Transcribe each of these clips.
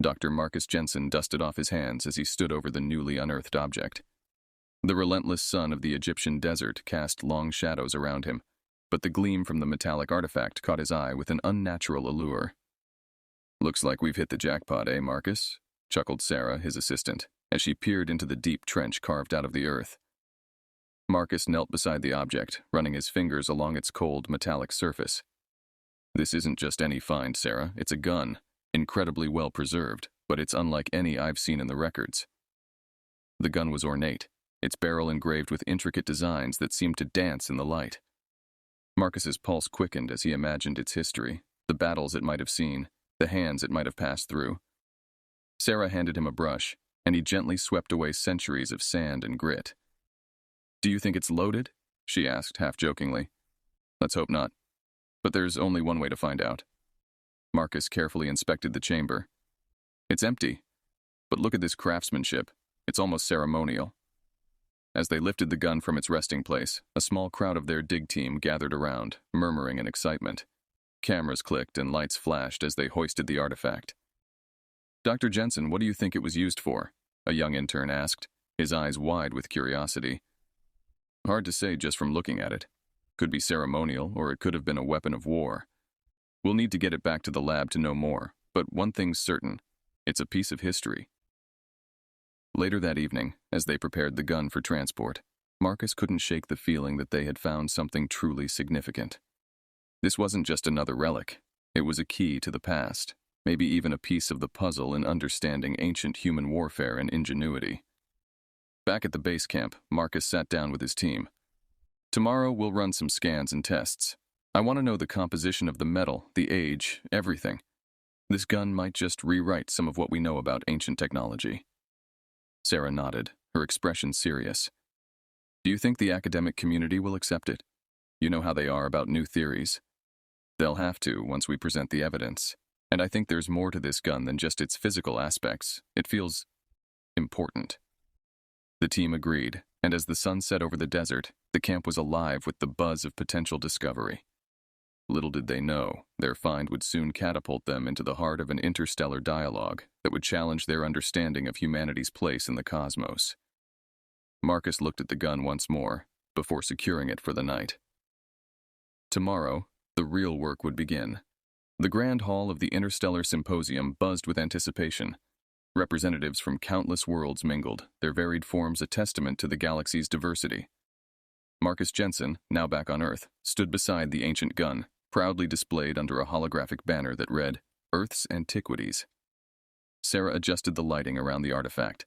Dr. Marcus Jensen dusted off his hands as he stood over the newly unearthed object. The relentless sun of the Egyptian desert cast long shadows around him, but the gleam from the metallic artifact caught his eye with an unnatural allure. "Looks like we've hit the jackpot, eh, Marcus?" chuckled Sarah, his assistant, as she peered into the deep trench carved out of the earth. Marcus knelt beside the object, running his fingers along its cold, metallic surface. "This isn't just any find, Sarah. It's a gun, incredibly well preserved, but it's unlike any I've seen in the records." The gun was ornate, its barrel engraved with intricate designs that seemed to dance in the light. Marcus's pulse quickened as he imagined its history, the battles it might have seen, the hands it might have passed through. Sarah handed him a brush, and he gently swept away centuries of sand and grit. "Do you think it's loaded?" she asked, half-jokingly. "Let's hope not. But there's only one way to find out." Marcus carefully inspected the chamber. "It's empty. But look at this craftsmanship. It's almost ceremonial." As they lifted the gun from its resting place, a small crowd of their dig team gathered around, murmuring in excitement. Cameras clicked and lights flashed as they hoisted the artifact. "Dr. Jensen, what do you think it was used for?" a young intern asked, his eyes wide with curiosity. "Hard to say just from looking at it. Could be ceremonial, or it could have been a weapon of war. We'll need to get it back to the lab to know more, but one thing's certain. It's a piece of history." Later that evening, as they prepared the gun for transport, Marcus couldn't shake the feeling that they had found something truly significant. This wasn't just another relic. It was a key to the past, maybe even a piece of the puzzle in understanding ancient human warfare and ingenuity. Back at the base camp, Marcus sat down with his team. "Tomorrow we'll run some scans and tests. I want to know the composition of the metal, the age, everything. This gun might just rewrite some of what we know about ancient technology." Sarah nodded, her expression serious. "Do you think the academic community will accept it? You know how they are about new theories. They'll have to once we present the evidence. And I think there's more to this gun than just its physical aspects. It feels important." The team agreed, and as the sun set over the desert, the camp was alive with the buzz of potential discovery. Little did they know, their find would soon catapult them into the heart of an interstellar dialogue that would challenge their understanding of humanity's place in the cosmos. Marcus looked at the gun once more, before securing it for the night. Tomorrow, the real work would begin. The grand hall of the Interstellar Symposium buzzed with anticipation. Representatives from countless worlds mingled, their varied forms a testament to the galaxy's diversity. Marcus Jensen, now back on Earth, stood beside the ancient gun, proudly displayed under a holographic banner that read, "Earth's Antiquities." Sarah adjusted the lighting around the artifact.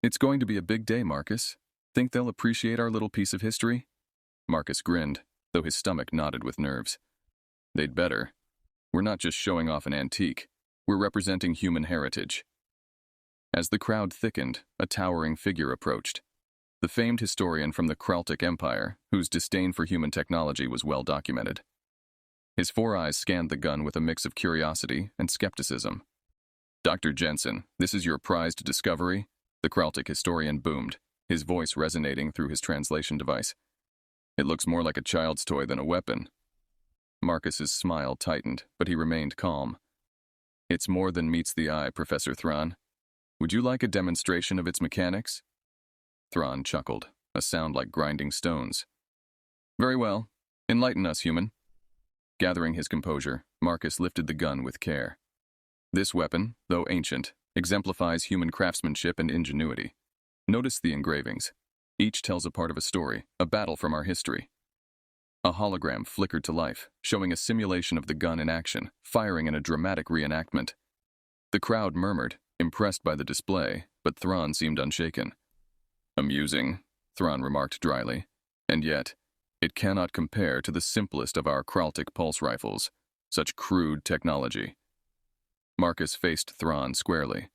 "It's going to be a big day, Marcus. Think they'll appreciate our little piece of history?" Marcus grinned, though his stomach knotted with nerves. "They'd better. We're not just showing off an antique. We're representing human heritage." As the crowd thickened, a towering figure approached. The famed historian from the Kraltic Empire, whose disdain for human technology was well documented. His four eyes scanned the gun with a mix of curiosity and skepticism. "Dr. Jensen, this is your prized discovery?" the Kraltic historian boomed, his voice resonating through his translation device. "It looks more like a child's toy than a weapon." Marcus's smile tightened, but he remained calm. "It's more than meets the eye, Professor Thrawn. Would you like a demonstration of its mechanics?" Thrawn chuckled, a sound like grinding stones. "Very well. Enlighten us, human." Gathering his composure, Marcus lifted the gun with care. This weapon, though ancient, exemplifies human craftsmanship and ingenuity. Notice the engravings. Each tells a part of a story, a battle from our history. A hologram flickered to life, showing a simulation of the gun in action, firing in a dramatic reenactment. The crowd murmured, impressed by the display, but Thrawn seemed unshaken. "Amusing," Thrawn remarked dryly, "and yet, it cannot compare to the simplest of our Kraltic pulse rifles. Such crude technology." Marcus faced Thrawn squarely.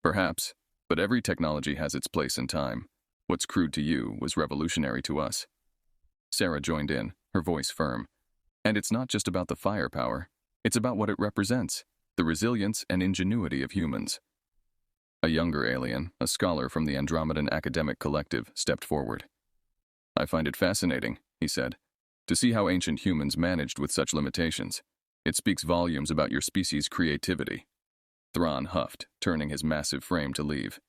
"Perhaps, but every technology has its place and time. What's crude to you was revolutionary to us." Sarah joined in, her voice firm. "And it's not just about the firepower. It's about what it represents, the resilience and ingenuity of humans." A younger alien, a scholar from the Andromedan Academic Collective, stepped forward. "I find it fascinating," he said, "to see how ancient humans managed with such limitations. It speaks volumes about your species' creativity." Thrawn huffed, turning his massive frame to leave.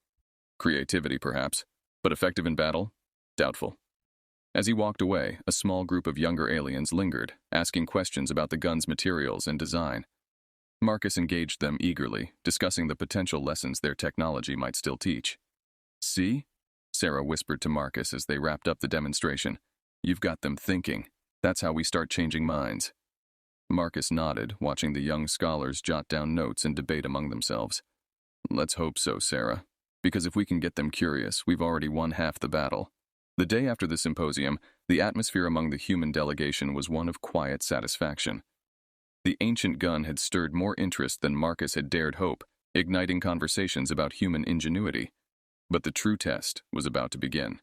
Creativity, perhaps, but effective in battle? Doubtful. As he walked away, a small group of younger aliens lingered, asking questions about the gun's materials and design. Marcus engaged them eagerly, discussing the potential lessons their technology might still teach. "See?" Sarah whispered to Marcus as they wrapped up the demonstration. "You've got them thinking. That's how we start changing minds." Marcus nodded, watching the young scholars jot down notes and debate among themselves. "Let's hope so, Sarah. Because if we can get them curious, we've already won half the battle." The day after the symposium, the atmosphere among the human delegation was one of quiet satisfaction. The ancient gun had stirred more interest than Marcus had dared hope, igniting conversations about human ingenuity. But the true test was about to begin.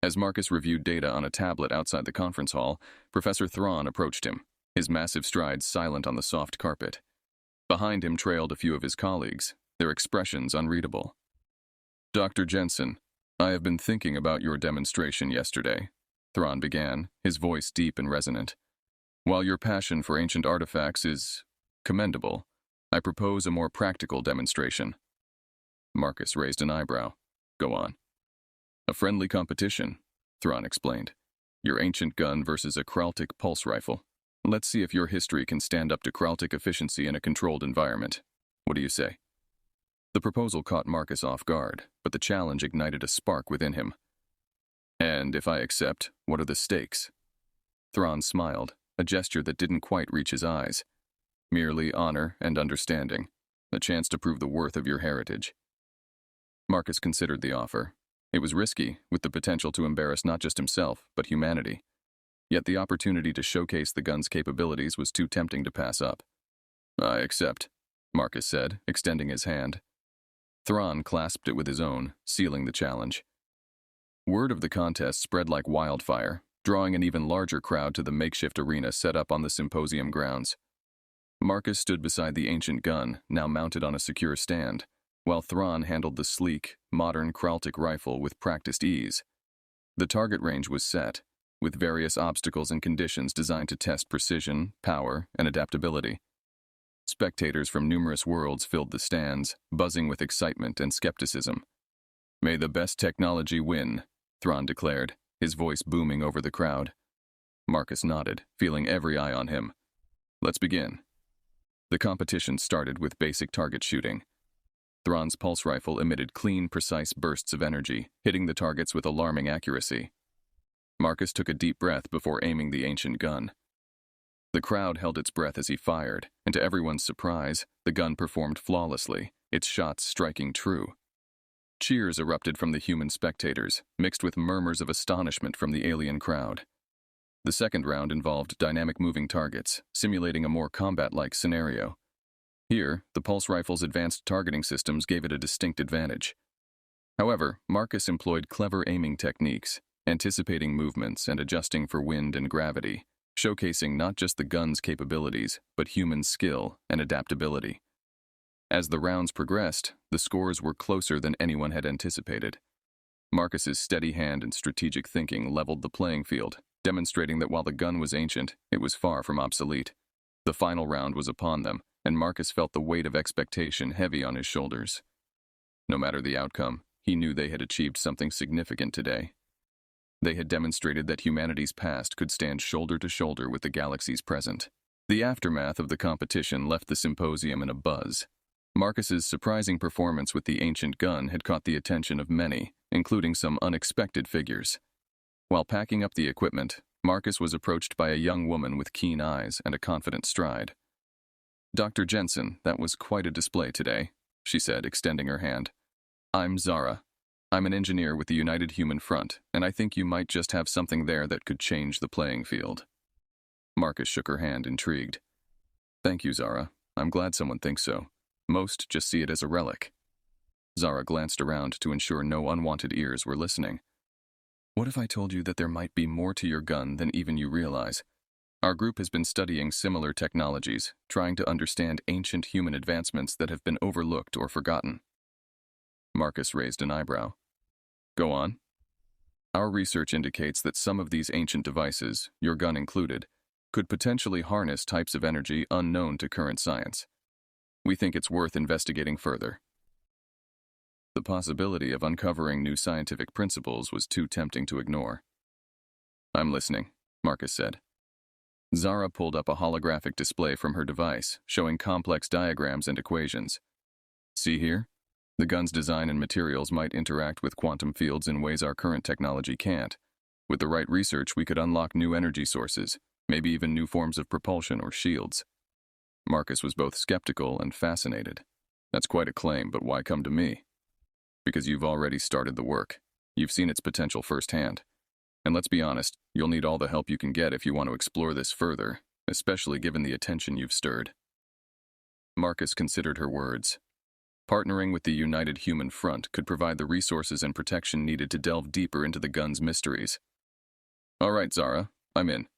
As Marcus reviewed data on a tablet outside the conference hall, Professor Thrawn approached him, his massive strides silent on the soft carpet. Behind him trailed a few of his colleagues, their expressions unreadable. "Dr. Jensen, I have been thinking about your demonstration yesterday," Thrawn began, his voice deep and resonant. "While your passion for ancient artifacts is commendable, I propose a more practical demonstration." Marcus raised an eyebrow. "Go on." "A friendly competition," Thrawn explained. "Your ancient gun versus a Kraltic pulse rifle. Let's see if your history can stand up to Kraltic efficiency in a controlled environment. What do you say?" The proposal caught Marcus off guard, but the challenge ignited a spark within him. "And if I accept, what are the stakes?" Thrawn smiled, a gesture that didn't quite reach his eyes. "Merely honor and understanding, a chance to prove the worth of your heritage." Marcus considered the offer. It was risky, with the potential to embarrass not just himself, but humanity. Yet the opportunity to showcase the gun's capabilities was too tempting to pass up. "I accept," Marcus said, extending his hand. Thrawn clasped it with his own, sealing the challenge. Word of the contest spread like wildfire, drawing an even larger crowd to the makeshift arena set up on the symposium grounds. Marcus stood beside the ancient gun, now mounted on a secure stand, while Thrawn handled the sleek, modern Kraltic rifle with practiced ease. The target range was set, with various obstacles and conditions designed to test precision, power, and adaptability. Spectators from numerous worlds filled the stands, buzzing with excitement and skepticism. "May the best technology win," Thrawn declared, his voice booming over the crowd. Marcus nodded, feeling every eye on him. "Let's begin." The competition started with basic target shooting. Thrawn's pulse rifle emitted clean, precise bursts of energy, hitting the targets with alarming accuracy. Marcus took a deep breath before aiming the ancient gun. The crowd held its breath as he fired, and to everyone's surprise, the gun performed flawlessly, its shots striking true. Cheers erupted from the human spectators, mixed with murmurs of astonishment from the alien crowd. The second round involved dynamic moving targets, simulating a more combat-like scenario. Here, the pulse rifle's advanced targeting systems gave it a distinct advantage. However, Marcus employed clever aiming techniques, anticipating movements and adjusting for wind and gravity, showcasing not just the gun's capabilities, but human skill and adaptability. As the rounds progressed, the scores were closer than anyone had anticipated. Marcus's steady hand and strategic thinking leveled the playing field, demonstrating that while the gun was ancient, it was far from obsolete. The final round was upon them, and Marcus felt the weight of expectation heavy on his shoulders. No matter the outcome, he knew they had achieved something significant today. They had demonstrated that humanity's past could stand shoulder to shoulder with the galaxy's present. The aftermath of the competition left the symposium in a buzz. Marcus's surprising performance with the ancient gun had caught the attention of many, including some unexpected figures. While packing up the equipment, Marcus was approached by a young woman with keen eyes and a confident stride. "Dr. Jensen, that was quite a display today," she said, extending her hand. "I'm Zara. I'm an engineer with the United Human Front, and I think you might just have something there that could change the playing field." Marcus shook her hand, intrigued. "Thank you, Zara. I'm glad someone thinks so. Most just see it as a relic." Zara glanced around to ensure no unwanted ears were listening. "What if I told you that there might be more to your gun than even you realize? Our group has been studying similar technologies, trying to understand ancient human advancements that have been overlooked or forgotten." Marcus raised an eyebrow. "Go on." "Our research indicates that some of these ancient devices, your gun included, could potentially harness types of energy unknown to current science. We think it's worth investigating further. The possibility of uncovering new scientific principles was too tempting to ignore. I'm listening, Marcus said. Zara pulled up a holographic display from her device, showing complex diagrams and equations. See here? The gun's design and materials might interact with quantum fields in ways our current technology can't. With the right research, we could unlock new energy sources, maybe even new forms of propulsion or shields. Marcus was both skeptical and fascinated. That's quite a claim, but why come to me? Because you've already started the work. You've seen its potential firsthand. And let's be honest, you'll need all the help you can get if you want to explore this further, especially given the attention you've stirred. Marcus considered her words. Partnering with the United Human Front could provide the resources and protection needed to delve deeper into the gun's mysteries. All right, Zara, I'm in.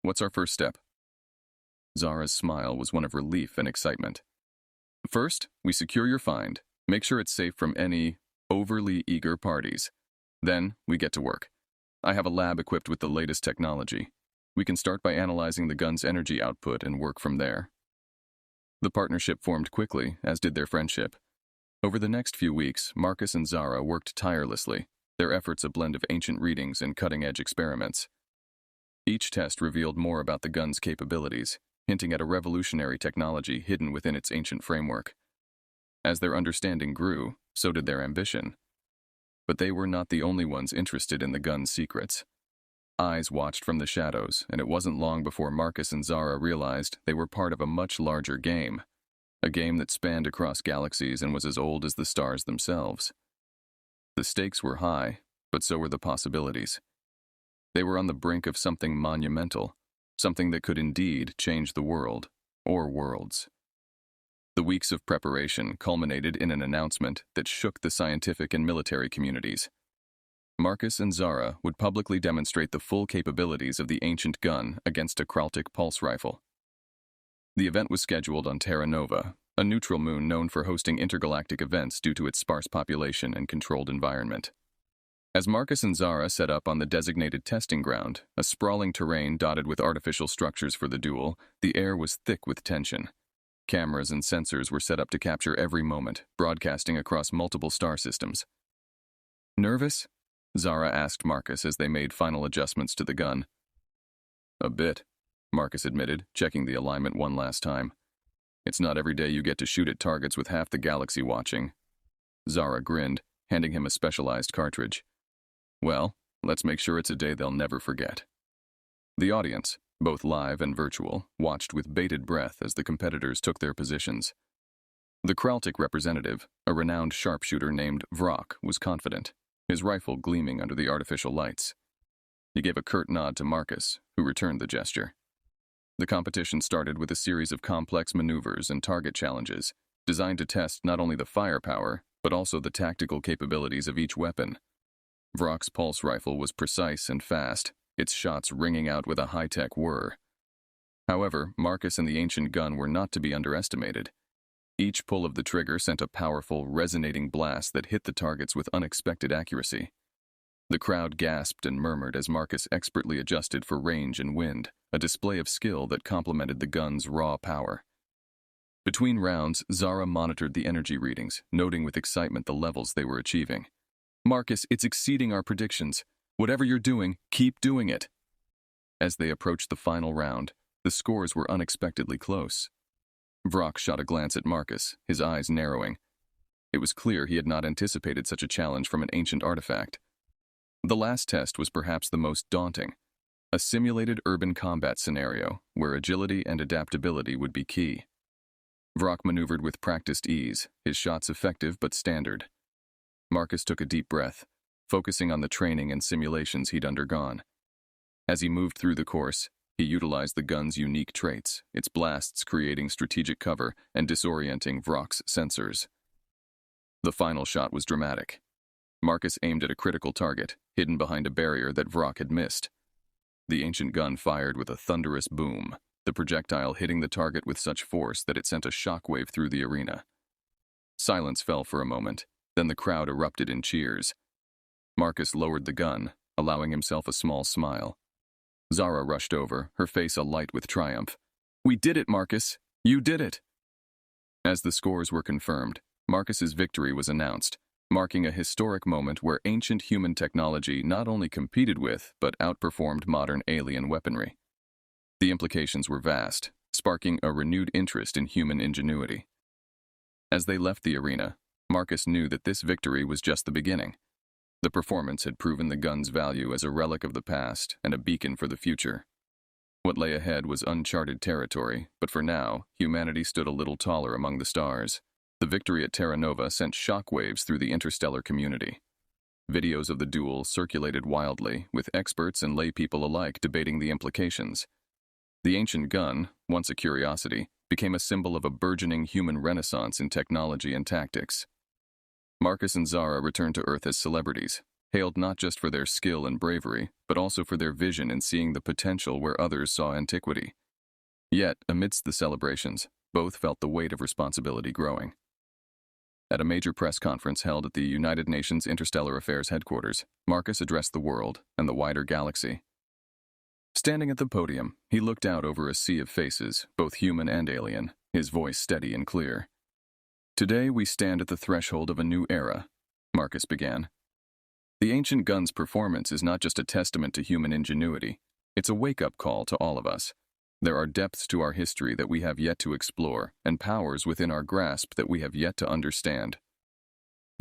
What's our first step? Zara's smile was one of relief and excitement. First, we secure your find, make sure it's safe from any overly eager parties. Then, we get to work. I have a lab equipped with the latest technology. We can start by analyzing the gun's energy output and work from there. The partnership formed quickly, as did their friendship. Over the next few weeks, Marcus and Zara worked tirelessly, their efforts a blend of ancient readings and cutting-edge experiments. Each test revealed more about the gun's capabilities, hinting at a revolutionary technology hidden within its ancient framework. As their understanding grew, so did their ambition. But they were not the only ones interested in the gun's secrets. Eyes watched from the shadows, and it wasn't long before Marcus and Zara realized they were part of a much larger game. A game that spanned across galaxies and was as old as the stars themselves. The stakes were high, but so were the possibilities. They were on the brink of something monumental, something that could indeed change the world, or worlds. The weeks of preparation culminated in an announcement that shook the scientific and military communities. Marcus and Zara would publicly demonstrate the full capabilities of the ancient gun against a Kraltic pulse rifle. The event was scheduled on Terranova, a neutral moon known for hosting intergalactic events due to its sparse population and controlled environment. As Marcus and Zara set up on the designated testing ground, a sprawling terrain dotted with artificial structures for the duel, the air was thick with tension. Cameras and sensors were set up to capture every moment, broadcasting across multiple star systems. Nervous? Zara asked Marcus as they made final adjustments to the gun. A bit, Marcus admitted, checking the alignment one last time. It's not every day you get to shoot at targets with half the galaxy watching. Zara grinned, handing him a specialized cartridge. Well, let's make sure it's a day they'll never forget. The audience, both live and virtual, watched with bated breath as the competitors took their positions. The Kraltic representative, a renowned sharpshooter named Vrock, was confident, his rifle gleaming under the artificial lights. He gave a curt nod to Marcus, who returned the gesture. The competition started with a series of complex maneuvers and target challenges, designed to test not only the firepower, but also the tactical capabilities of each weapon. Vrock's pulse rifle was precise and fast, its shots ringing out with a high-tech whir. However, Marcus and the ancient gun were not to be underestimated. Each pull of the trigger sent a powerful, resonating blast that hit the targets with unexpected accuracy. The crowd gasped and murmured as Marcus expertly adjusted for range and wind, a display of skill that complemented the gun's raw power. Between rounds, Zara monitored the energy readings, noting with excitement the levels they were achieving. Marcus, it's exceeding our predictions. Whatever you're doing, keep doing it. As they approached the final round, the scores were unexpectedly close. Vrock shot a glance at Marcus, his eyes narrowing. It was clear he had not anticipated such a challenge from an ancient artifact. The last test was perhaps the most daunting, a simulated urban combat scenario where agility and adaptability would be key. Vrock maneuvered with practiced ease, his shots effective but standard. Marcus took a deep breath, focusing on the training and simulations he'd undergone. As he moved through the course, he utilized the gun's unique traits, its blasts creating strategic cover and disorienting Vrock's sensors. The final shot was dramatic. Marcus aimed at a critical target, hidden behind a barrier that Vrock had missed. The ancient gun fired with a thunderous boom, the projectile hitting the target with such force that it sent a shockwave through the arena. Silence fell for a moment, then the crowd erupted in cheers. Marcus lowered the gun, allowing himself a small smile. Zara rushed over, her face alight with triumph. "We did it, Marcus! You did it!" As the scores were confirmed, Marcus's victory was announced, marking a historic moment where ancient human technology not only competed with, but outperformed modern alien weaponry. The implications were vast, sparking a renewed interest in human ingenuity. As they left the arena, Marcus knew that this victory was just the beginning. The performance had proven the gun's value as a relic of the past and a beacon for the future. What lay ahead was uncharted territory, but for now, humanity stood a little taller among the stars. The victory at Terranova sent shockwaves through the interstellar community. Videos of the duel circulated wildly, with experts and laypeople alike debating the implications. The ancient gun, once a curiosity, became a symbol of a burgeoning human renaissance in technology and tactics. Marcus and Zara returned to Earth as celebrities, hailed not just for their skill and bravery, but also for their vision in seeing the potential where others saw antiquity. Yet, amidst the celebrations, both felt the weight of responsibility growing. At a major press conference held at the United Nations Interstellar Affairs headquarters, Marcus addressed the world and the wider galaxy. Standing at the podium, he looked out over a sea of faces, both human and alien, his voice steady and clear. "Today we stand at the threshold of a new era," Marcus began. "The ancient gun's performance is not just a testament to human ingenuity, it's a wake-up call to all of us. There are depths to our history that we have yet to explore, and powers within our grasp that we have yet to understand."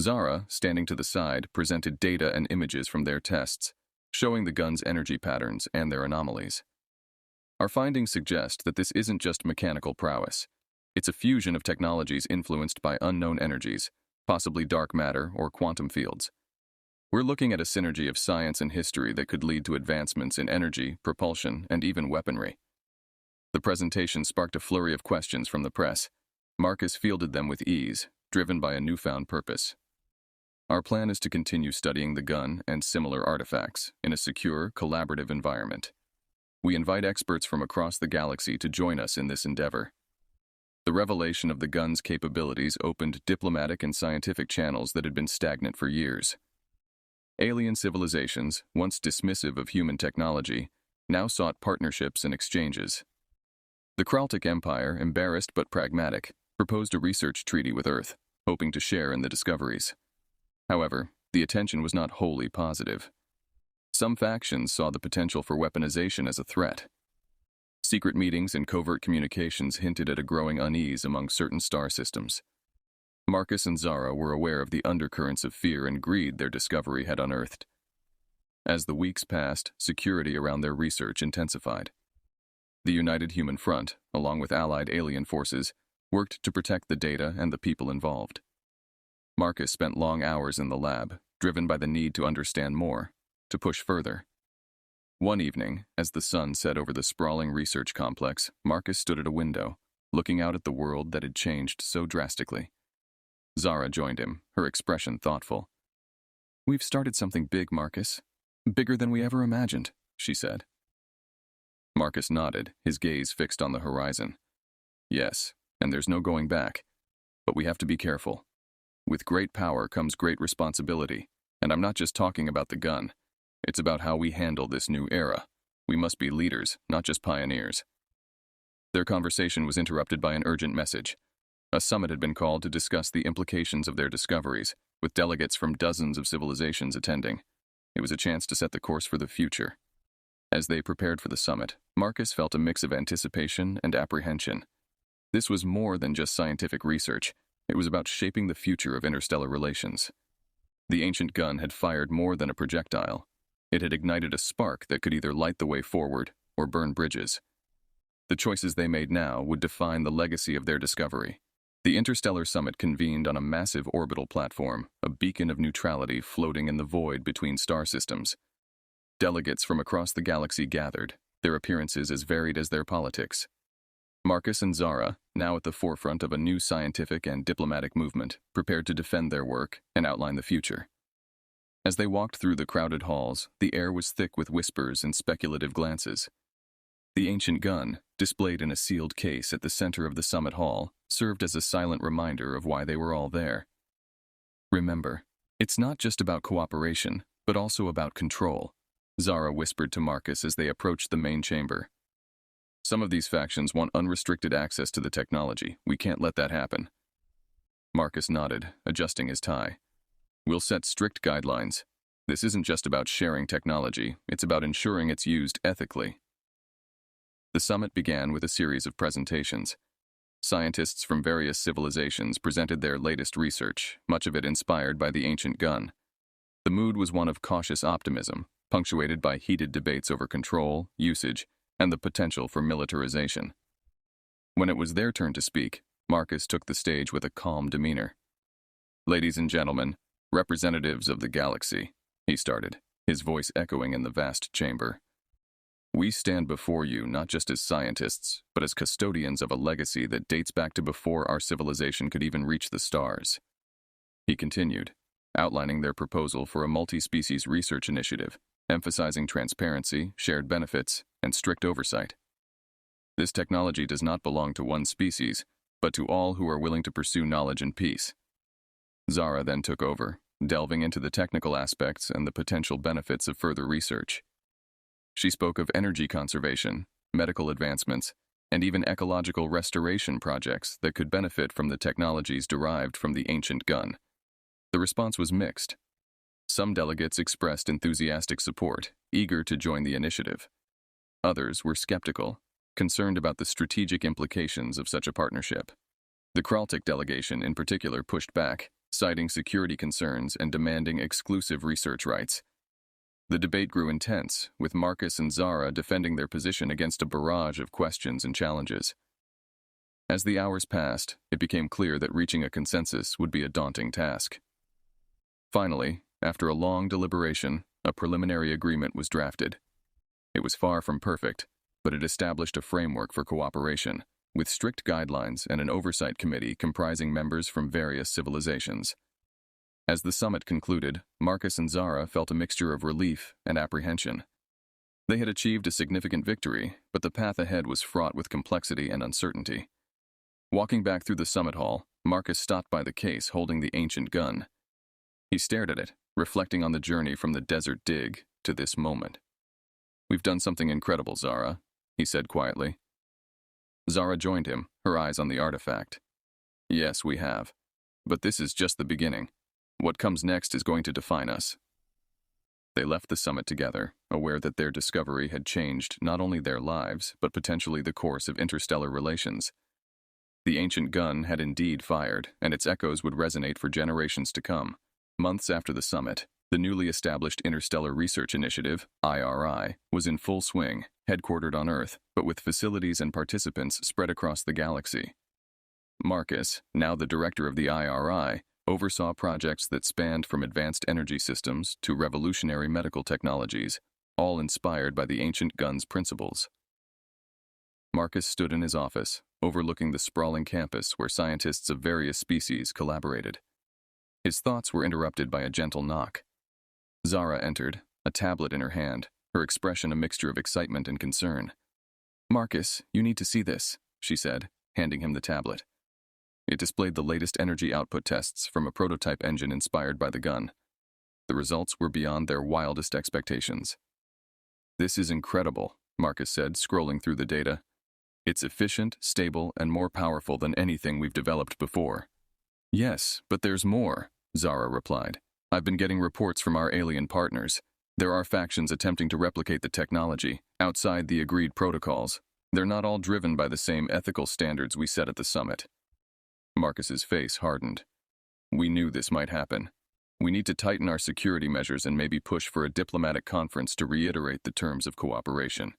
Zara, standing to the side, presented data and images from their tests, showing the gun's energy patterns and their anomalies. "Our findings suggest that this isn't just mechanical prowess. It's a fusion of technologies influenced by unknown energies, possibly dark matter or quantum fields. We're looking at a synergy of science and history that could lead to advancements in energy, propulsion, and even weaponry." The presentation sparked a flurry of questions from the press. Marcus fielded them with ease, driven by a newfound purpose. "Our plan is to continue studying the gun and similar artifacts in a secure, collaborative environment. We invite experts from across the galaxy to join us in this endeavor." The revelation of the gun's capabilities opened diplomatic and scientific channels that had been stagnant for years. Alien civilizations, once dismissive of human technology, now sought partnerships and exchanges. The Kraltic Empire, embarrassed but pragmatic, proposed a research treaty with Earth, hoping to share in the discoveries. However, the attention was not wholly positive. Some factions saw the potential for weaponization as a threat. Secret meetings and covert communications hinted at a growing unease among certain star systems. Marcus and Zara were aware of the undercurrents of fear and greed their discovery had unearthed. As the weeks passed, security around their research intensified. The United Human Front, along with allied alien forces, worked to protect the data and the people involved. Marcus spent long hours in the lab, driven by the need to understand more, to push further. One evening, as the sun set over the sprawling research complex, Marcus stood at a window, looking out at the world that had changed so drastically. Zara joined him, her expression thoughtful. "We've started something big, Marcus. Bigger than we ever imagined," she said. Marcus nodded, his gaze fixed on the horizon. "Yes, and there's no going back. But we have to be careful. With great power comes great responsibility, and I'm not just talking about the gun. It's about how we handle this new era. We must be leaders, not just pioneers." Their conversation was interrupted by an urgent message. A summit had been called to discuss the implications of their discoveries, with delegates from dozens of civilizations attending. It was a chance to set the course for the future. As they prepared for the summit, Marcus felt a mix of anticipation and apprehension. This was more than just scientific research. It was about shaping the future of interstellar relations. The ancient gun had fired more than a projectile. It had ignited a spark that could either light the way forward or burn bridges. The choices they made now would define the legacy of their discovery. The Interstellar Summit convened on a massive orbital platform, a beacon of neutrality floating in the void between star systems. Delegates from across the galaxy gathered, their appearances as varied as their politics. Marcus and Zara, now at the forefront of a new scientific and diplomatic movement, prepared to defend their work and outline the future. As they walked through the crowded halls, the air was thick with whispers and speculative glances. The ancient gun, displayed in a sealed case at the center of the summit hall, served as a silent reminder of why they were all there. "Remember, it's not just about cooperation, but also about control," Zara whispered to Marcus as they approached the main chamber. Some of these factions want unrestricted access to the technology. We can't let that happen. Marcus nodded, adjusting his tie. We'll set strict guidelines. This isn't just about sharing technology, it's about ensuring it's used ethically. The summit began with a series of presentations. Scientists from various civilizations presented their latest research, much of it inspired by the ancient gun. The mood was one of cautious optimism, punctuated by heated debates over control, usage, and the potential for militarization. When it was their turn to speak, Marcus took the stage with a calm demeanor. "Ladies and gentlemen, representatives of the galaxy," he started, his voice echoing in the vast chamber. "We stand before you not just as scientists, but as custodians of a legacy that dates back to before our civilization could even reach the stars." He continued, outlining their proposal for a multi-species research initiative, emphasizing transparency, shared benefits, and strict oversight. This technology does not belong to one species, but to all who are willing to pursue knowledge and peace. Zara then took over, delving into the technical aspects and the potential benefits of further research. She spoke of energy conservation, medical advancements, and even ecological restoration projects that could benefit from the technologies derived from the ancient gun. The response was mixed. Some delegates expressed enthusiastic support, eager to join the initiative. Others were skeptical, concerned about the strategic implications of such a partnership. The Kraltic delegation in particular pushed back, citing security concerns and demanding exclusive research rights. The debate grew intense, with Marcus and Zara defending their position against a barrage of questions and challenges. As the hours passed, it became clear that reaching a consensus would be a daunting task. Finally, after a long deliberation, a preliminary agreement was drafted. It was far from perfect, but it established a framework for cooperation, with strict guidelines and an oversight committee comprising members from various civilizations. As the summit concluded, Marcus and Zara felt a mixture of relief and apprehension. They had achieved a significant victory, but the path ahead was fraught with complexity and uncertainty. Walking back through the summit hall, Marcus stopped by the case holding the ancient gun. He stared at it, reflecting on the journey from the desert dig to this moment. "We've done something incredible, Zara," he said quietly. Zara joined him, her eyes on the artifact. "Yes, we have. But this is just the beginning. What comes next is going to define us." They left the summit together, aware that their discovery had changed not only their lives, but potentially the course of interstellar relations. The ancient gun had indeed fired, and its echoes would resonate for generations to come. Months after the summit, the newly established Interstellar Research Initiative, IRI, was in full swing, headquartered on Earth, but with facilities and participants spread across the galaxy. Marcus, now the director of the IRI, oversaw projects that spanned from advanced energy systems to revolutionary medical technologies, all inspired by the ancient gun's principles. Marcus stood in his office, overlooking the sprawling campus where scientists of various species collaborated. His thoughts were interrupted by a gentle knock. Zara entered, a tablet in her hand, her expression a mixture of excitement and concern. "Marcus, you need to see this," she said, handing him the tablet. It displayed the latest energy output tests from a prototype engine inspired by the gun. The results were beyond their wildest expectations. "This is incredible," Marcus said, scrolling through the data. "It's efficient, stable, and more powerful than anything we've developed before." "Yes, but there's more," Zara replied. "I've been getting reports from our alien partners. There are factions attempting to replicate the technology, outside the agreed protocols. They're not all driven by the same ethical standards we set at the summit." Marcus's face hardened. "We knew this might happen. We need to tighten our security measures and maybe push for a diplomatic conference to reiterate the terms of cooperation."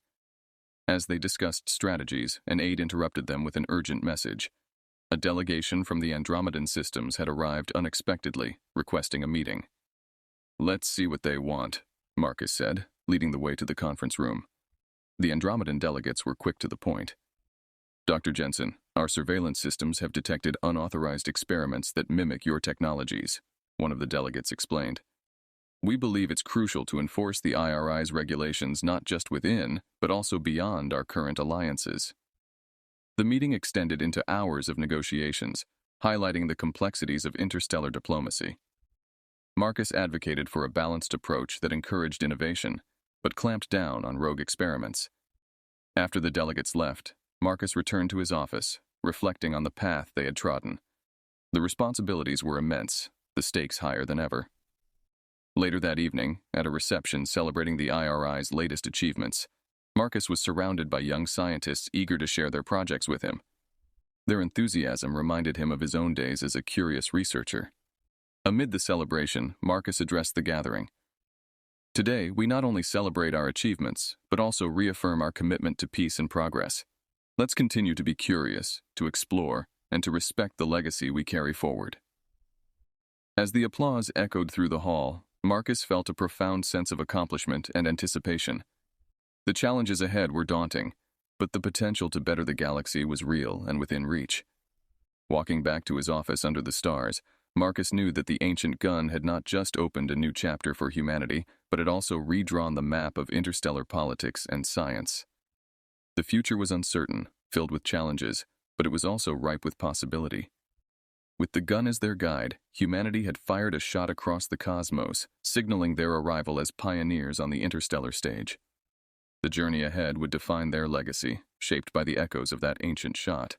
As they discussed strategies, an aide interrupted them with an urgent message. A delegation from the Andromedan systems had arrived unexpectedly, requesting a meeting. "Let's see what they want," Marcus said, leading the way to the conference room. The Andromedan delegates were quick to the point. "Dr. Jensen, our surveillance systems have detected unauthorized experiments that mimic your technologies," one of the delegates explained. "We believe it's crucial to enforce the IRI's regulations not just within, but also beyond our current alliances." The meeting extended into hours of negotiations, highlighting the complexities of interstellar diplomacy. Marcus advocated for a balanced approach that encouraged innovation, but clamped down on rogue experiments. After the delegates left, Marcus returned to his office, reflecting on the path they had trodden. The responsibilities were immense, the stakes higher than ever. Later that evening, at a reception celebrating the IRI's latest achievements, Marcus was surrounded by young scientists eager to share their projects with him. Their enthusiasm reminded him of his own days as a curious researcher. Amid the celebration, Marcus addressed the gathering. Today, we not only celebrate our achievements, but also reaffirm our commitment to peace and progress. Let's continue to be curious, to explore, and to respect the legacy we carry forward. As the applause echoed through the hall, Marcus felt a profound sense of accomplishment and anticipation. The challenges ahead were daunting, but the potential to better the galaxy was real and within reach. Walking back to his office under the stars, Marcus knew that the ancient gun had not just opened a new chapter for humanity, but had also redrawn the map of interstellar politics and science. The future was uncertain, filled with challenges, but it was also ripe with possibility. With the gun as their guide, humanity had fired a shot across the cosmos, signaling their arrival as pioneers on the interstellar stage. The journey ahead would define their legacy, shaped by the echoes of that ancient shot.